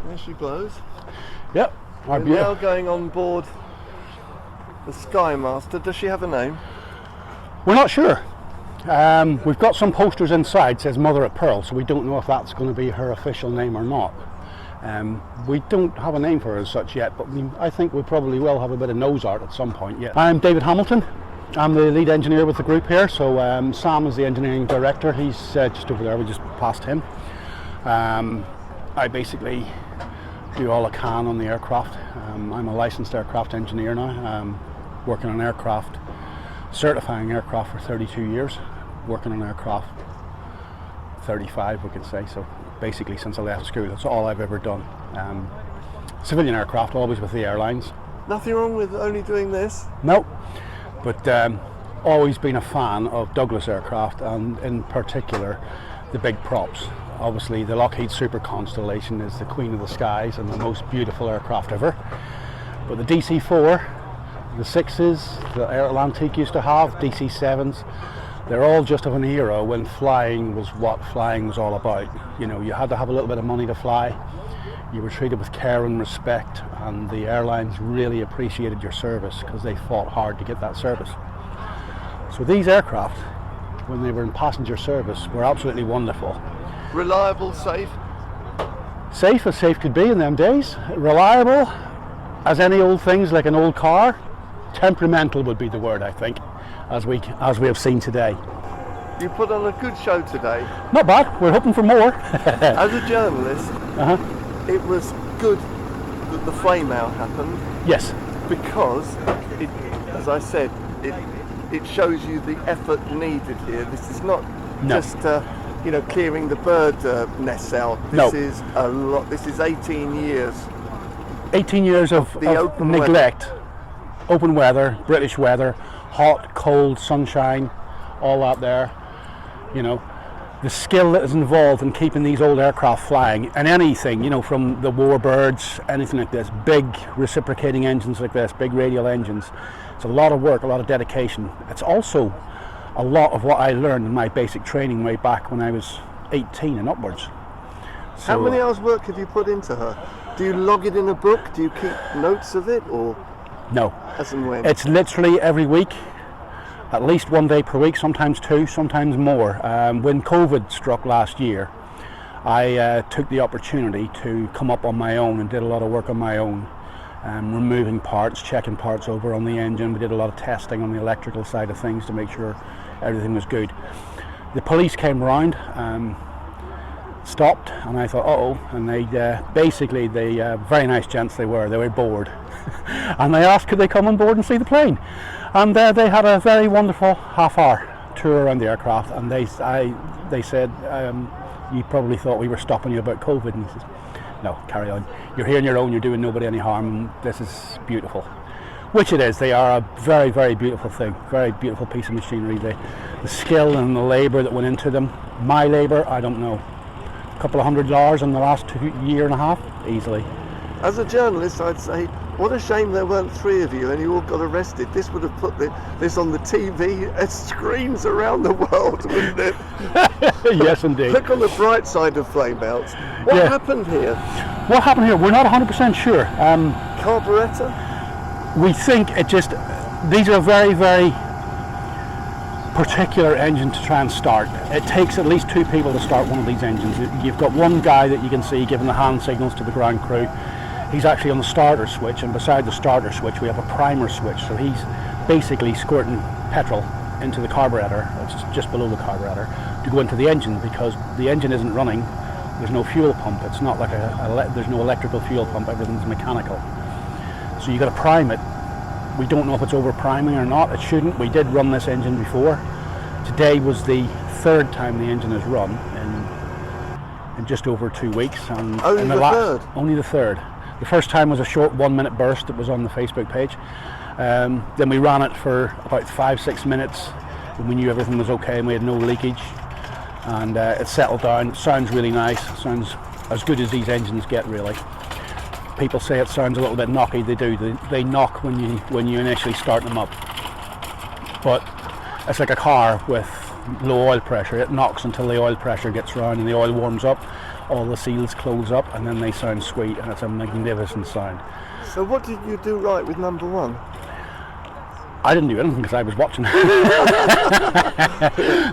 There she blows. Yep. We're now going on board the Skymaster. Does she have a name? We're not sure. We've got some posters inside, says Mother of Pearl, so we don't know if that's going to be her official name or not. We don't have a name for her as such yet, but I think we probably will have a bit of nose art at some point. Yeah. I'm David Hamilton. I'm the lead engineer with the group here, so Sam is the engineering director. He's just over there, we just passed him. I basically do all I can on the aircraft. I'm a licensed aircraft engineer now, working on aircraft, certifying aircraft for 32 years, working on aircraft 35 we could say, so basically since I left school that's all I've ever done. Civilian aircraft, always with the airlines. Nothing wrong with only doing this? No, but always been a fan of Douglas aircraft, and in particular the big props. Obviously the Lockheed Super Constellation is the queen of the skies and the most beautiful aircraft ever, but the DC-4, the 6s, the Atlantique used to have, DC-7s, they're all just of an era when flying was what flying was all about. You know, you had to have a little bit of money to fly, you were treated with care and respect, and the airlines really appreciated your service because they fought hard to get that service. So these aircraft, when they were in passenger service, were absolutely wonderful. Reliable, safe? Safe as safe could be in them days. Reliable as any old things, like an old car. Temperamental would be the word, I think, as we have seen today. You put on a good show today. Not bad, we're hoping for more. As a journalist, it was good that the flame out happened. Yes. Because, as I said, it shows you the effort needed here. This is not just clearing the bird nests out. This is a lot. This is 18 years. 18 years of neglect. Weather. Open weather, British weather, hot, cold, sunshine, all that there. You know, the skill that is involved in keeping these old aircraft flying, and anything, you know, from the warbirds, anything like this, big reciprocating engines like this, big radial engines. It's a lot of work, a lot of dedication. It's also a lot of what I learned in my basic training way back when I was 18 and upwards. So, how many hours work have you put into her? Do you log it in a book? Do you keep notes of it, or? No. As and when? It's literally every week, at least one day per week, sometimes two, sometimes more. When COVID struck last year, I took the opportunity to come up on my own and did a lot of work on my own, removing parts, checking parts over on the engine. We did a lot of testing on the electrical side of things to make sure everything was good. The police came round, stopped, and I thought, uh-oh, and they basically, very nice gents they were bored. And they asked could they come on board and see the plane, and they had a very wonderful half-hour tour around the aircraft, and they said, you probably thought we were stopping you about COVID, and he says, no, carry on, you're here on your own, you're doing nobody any harm, this is beautiful. Which it is. They are a very, very beautiful thing, very beautiful piece of machinery. The skill and the labour that went into them, my labour, I don't know, a couple of $100 in the last year and a half, easily. As a journalist, I'd say, what a shame there weren't three of you and you all got arrested. This would have put this on the TV screens around the world, wouldn't it? Yes, indeed. Look on the bright side of flameouts. What happened here? What happened here? We're not 100% sure. Carburetor? We think it just, these are a very, very particular engine to try and start. It takes at least two people to start one of these engines. You've got one guy that you can see giving the hand signals to the ground crew. He's actually on the starter switch, and beside the starter switch we have a primer switch, so he's basically squirting petrol into the carburetor, it's just below the carburetor, to go into the engine, because the engine isn't running, there's no fuel pump, it's not like there's no electrical fuel pump, everything's mechanical. So you got to prime it. We don't know if it's over priming or not, it shouldn't. We did run this engine before. Today was the third time the engine has run in just over 2 weeks. And only the third? Only the third. The first time was a short 1 minute burst that was on the Facebook page. Then we ran it for about 5-6 minutes when we knew everything was okay and we had no leakage. And it settled down. It sounds really nice. It sounds as good as these engines get, really. People say it sounds a little bit knocky. They do. They knock when you initially start them up. But it's like a car with low oil pressure. It knocks until the oil pressure gets round and the oil warms up. all the seals close up, and then they sound sweet, and it's a magnificent sound. So what did you do right with number one? I didn't do anything because I was watching.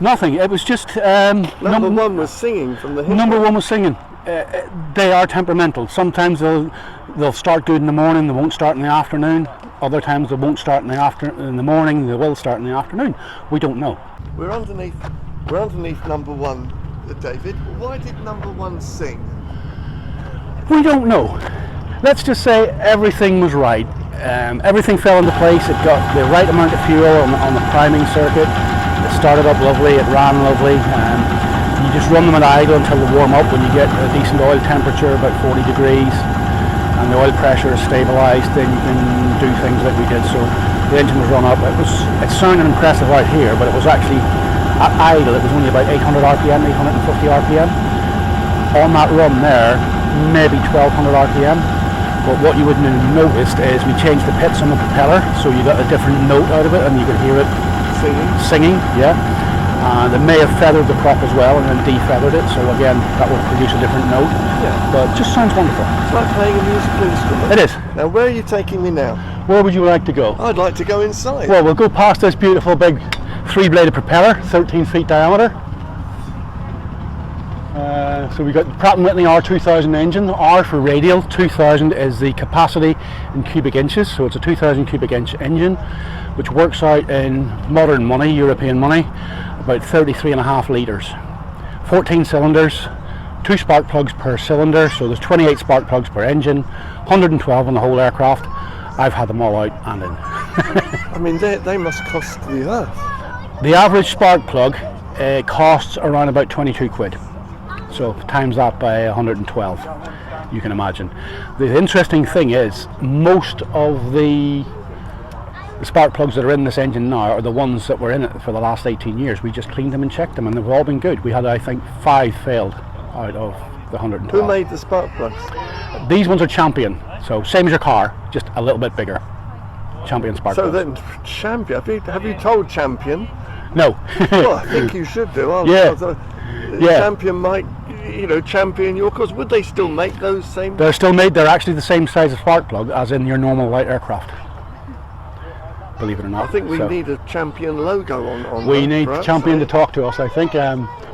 Nothing. It was just number one was singing from the hip. Number one was singing. They are temperamental. Sometimes they'll start good in the morning. They won't start in the afternoon. Other times they won't start in the morning. They will start in the afternoon. We don't know. We're underneath number one, David. Why did number one sing? We don't know. Let's just say everything was right. Everything fell into place. It got the right amount of fuel on the priming circuit. It started up lovely. It ran lovely. You just run them at idle until they warm up. When you get a decent oil temperature, about 40 degrees, and the oil pressure is stabilised, then you can do things like we did. So the engine was run up. It sounded impressive out here, but it was actually at idle. It was only about 800 RPM, 850 RPM. On that run there, maybe 1200 RPM. But what you wouldn't have noticed is we changed the pits on the propeller, so you got a different note out of it, and you could hear it singing. Yeah. They may have feathered the prop as well, and then de-feathered it. So again, that will produce a different note. Yeah. But it just sounds wonderful. It's like playing a musical instrument. It is. Now, where are you taking me now? Where would you like to go? I'd like to go inside. Well, we'll go past this beautiful big 3-bladed propeller, 13 feet diameter. So we've got Pratt & Whitney R2000 engine. R for radial, 2000 is the capacity in cubic inches, so it's a 2000 cubic inch engine, which works out in modern money, European money, about 33.5 litres. 14 cylinders, 2 spark plugs per cylinder, so there's 28 spark plugs per engine, 112 on the whole aircraft. I've had them all out and in. I mean, they must cost the earth. The average spark plug costs around about 22 quid. So times that by 112, you can imagine. The interesting thing is, most of the spark plugs that are in this engine now are the ones that were in it for the last 18 years. We just cleaned them and checked them, and they've all been good. We had, I think, 5 failed out of the 112. Who made the spark plugs? These ones are Champion, so same as your car, just a little bit bigger. Champion spark plugs. So then, Champion, have you told Champion? No. Well, I think you should do. Champion might, champion your cause. Would they still make those same? They're still made. They're actually the same size of spark plug as in your normal light aircraft. Believe it or not. I think we need a Champion logo on. We need Champion to talk to us. I think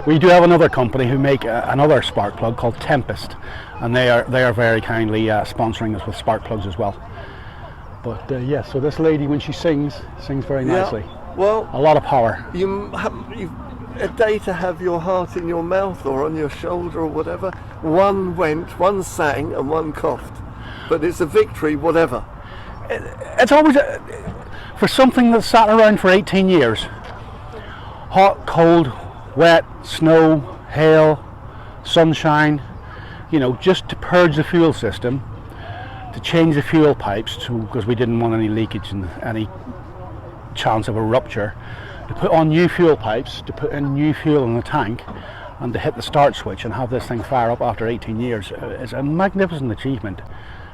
we do have another company who make another spark plug called Tempest, and they are very kindly sponsoring us with spark plugs as well. But so this lady, when she sings very nicely. Well, a lot of power. You've a day to have your heart in your mouth or on your shoulder or whatever. One went, one sang, and one coughed. But it's a victory, whatever. It's always for something that's sat around for 18 years. Hot, cold, wet, snow, hail, sunshine. Just to purge the fuel system, to change the fuel pipes, because we didn't want any leakage and any chance of a rupture, to put on new fuel pipes, to put in new fuel in the tank, and to hit the start switch and have this thing fire up after 18 years is a magnificent achievement,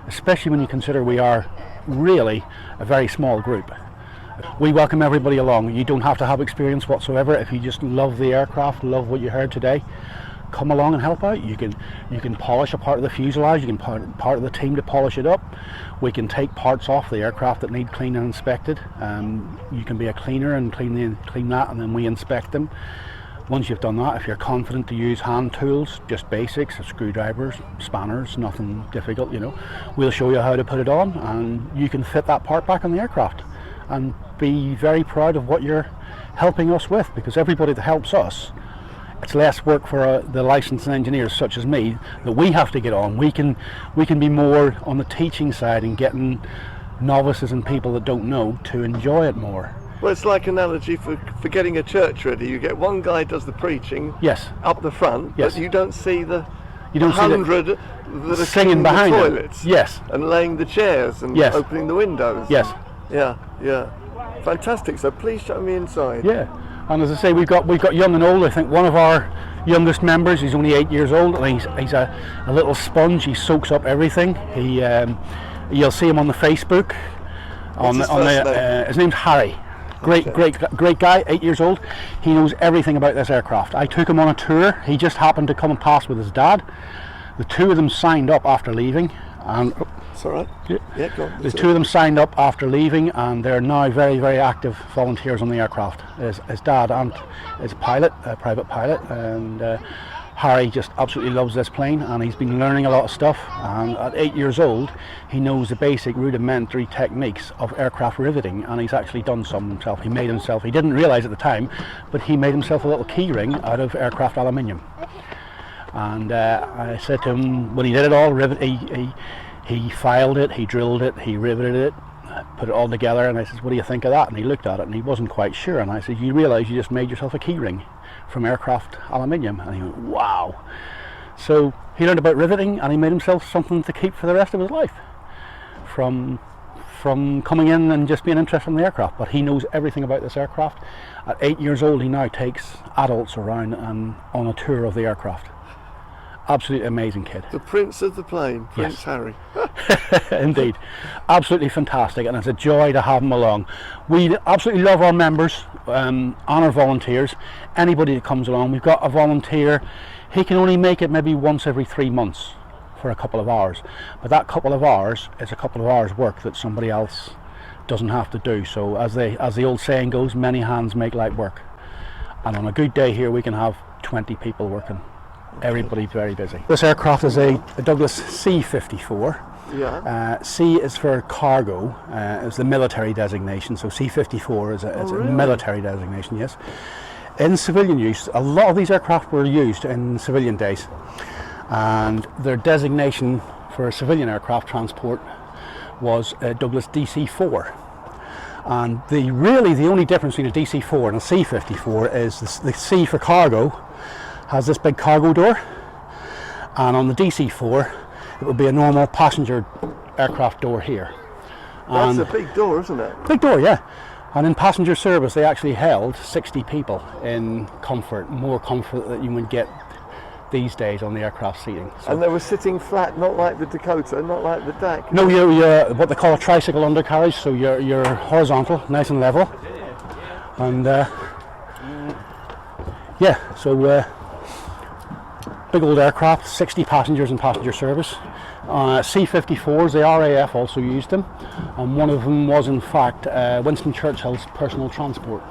especially when you consider we are really a very small group. We welcome everybody along. You don't have to have experience whatsoever. If you just love the aircraft, love what you heard today, come along and help out. You can polish a part of the fuselage, you can part of the team to polish it up. We can take parts off the aircraft that need cleaned and inspected. You can be a cleaner and clean that, and then we inspect them. Once you've done that, if you're confident to use hand tools, just basics, screwdrivers, spanners, nothing difficult, we'll show you how to put it on, and you can fit that part back on the aircraft and be very proud of what you're helping us with, because everybody that helps us, it's less work for the licensed engineers such as me that we have to get on. We can be more on the teaching side and getting novices and people that don't know to enjoy it more. Well, it's like an analogy for getting a church ready. You get one guy does the preaching, yes, up the front, yes, but you don't see the You don't 100 see that are singing behind the toilets, yes, and laying the chairs and yes, opening the windows. Yes. Yeah. Fantastic. So please show me inside. Yeah. And as I say, we've got young and old. I think one of our youngest members, he's only 8 years old, and he's a little sponge. He soaks up everything. You'll see him on the Facebook. His name's Harry. Great guy, 8 years old. He knows everything about this aircraft. I took him on a tour. He just happened to come and pass with his dad. The two of them signed up after leaving, and it's all right. Yeah, go on. The two of them signed up after leaving, and they're now very, very active volunteers on the aircraft. His dad is a pilot, a private pilot, and Harry just absolutely loves this plane, and he's been learning a lot of stuff. And at 8 years old, he knows the basic rudimentary techniques of aircraft riveting, and he's actually done some himself. He didn't realise at the time, but he made himself a little key ring out of aircraft aluminium. And I said to him, when he did it all, he filed it, he drilled it, he riveted it, put it all together, and I said, what do you think of that? And he looked at it and he wasn't quite sure, and I said, you realise you just made yourself a key ring from aircraft aluminium? And he went, wow. So he learned about riveting, and he made himself something to keep for the rest of his life from coming in and just being interested in the aircraft. But he knows everything about this aircraft. At 8 years old, he now takes adults around and on a tour of the aircraft. Absolutely amazing kid. The prince of the plane, Prince Yes. Harry. Indeed, absolutely fantastic, and it's a joy to have him along. We absolutely love our members and our volunteers. Anybody that comes along, we've got a volunteer. He can only make it maybe once every 3 months for a couple of hours, but that couple of hours is a couple of hours work that somebody else doesn't have to do. So as the old saying goes, many hands make light work, and on a good day here we can have 20 people working. Everybody's very busy. This aircraft is a Douglas C-54. Yeah. C is for cargo. It's the military designation. So C-54 is a military designation. Yes. In civilian use, a lot of these aircraft were used in civilian days, and their designation for civilian aircraft transport was a Douglas DC-4. And the only difference between a DC-4 and a C-54 is the C for cargo has this big cargo door, and on the DC-4 it would be a normal passenger aircraft door here. That's a big door, isn't it? Big door, yeah. And in passenger service they actually held 60 people in comfort, more comfort that you would get these days on the aircraft seating. So, and they were sitting flat, not like the Dakota, not like the DAC. no, you're what they call a tricycle undercarriage, so you're horizontal, nice and level. And yeah, so big old aircraft, 60 passengers in passenger service. C-54s, the RAF also used them, and one of them was in fact Winston Churchill's personal transport,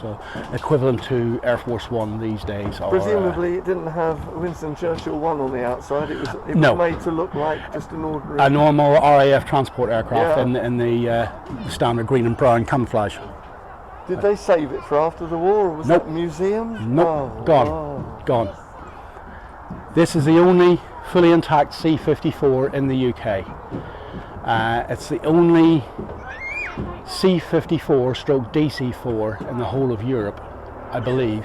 so equivalent to Air Force One these days. Presumably it didn't have Winston Churchill 1 on the outside, it was made to look like just an ordinary... A normal RAF transport aircraft in the standard green and brown camouflage. Did they save it for after the war, or was Nope. that museums? Nope, Oh, gone, wow. gone. This is the only fully intact C-54 in the UK. It's the only C-54 stroke DC-4 in the whole of Europe, I believe,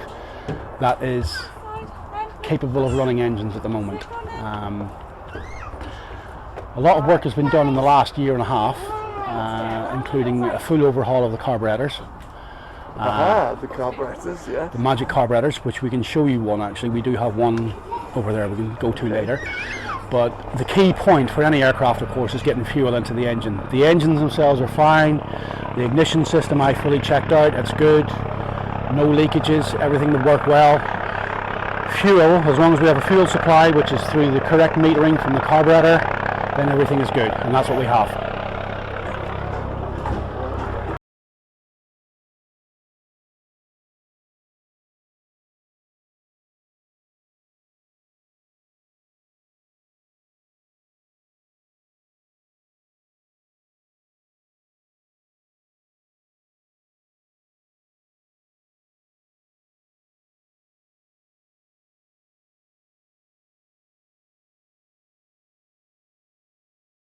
that is capable of running engines at the moment. A lot of work has been done in the last year and a half, including a full overhaul of the carburetors. The carburetors, yeah. The magic carburetors, which we can show you one actually. We do have one over there we can go to later. But the key point for any aircraft, of course, is getting fuel into the engine. The engines themselves are fine. The ignition system I fully checked out, it's good. No leakages, everything would work well. Fuel, as long as we have a fuel supply, which is through the correct metering from the carburetor, then everything is good, and that's what we have.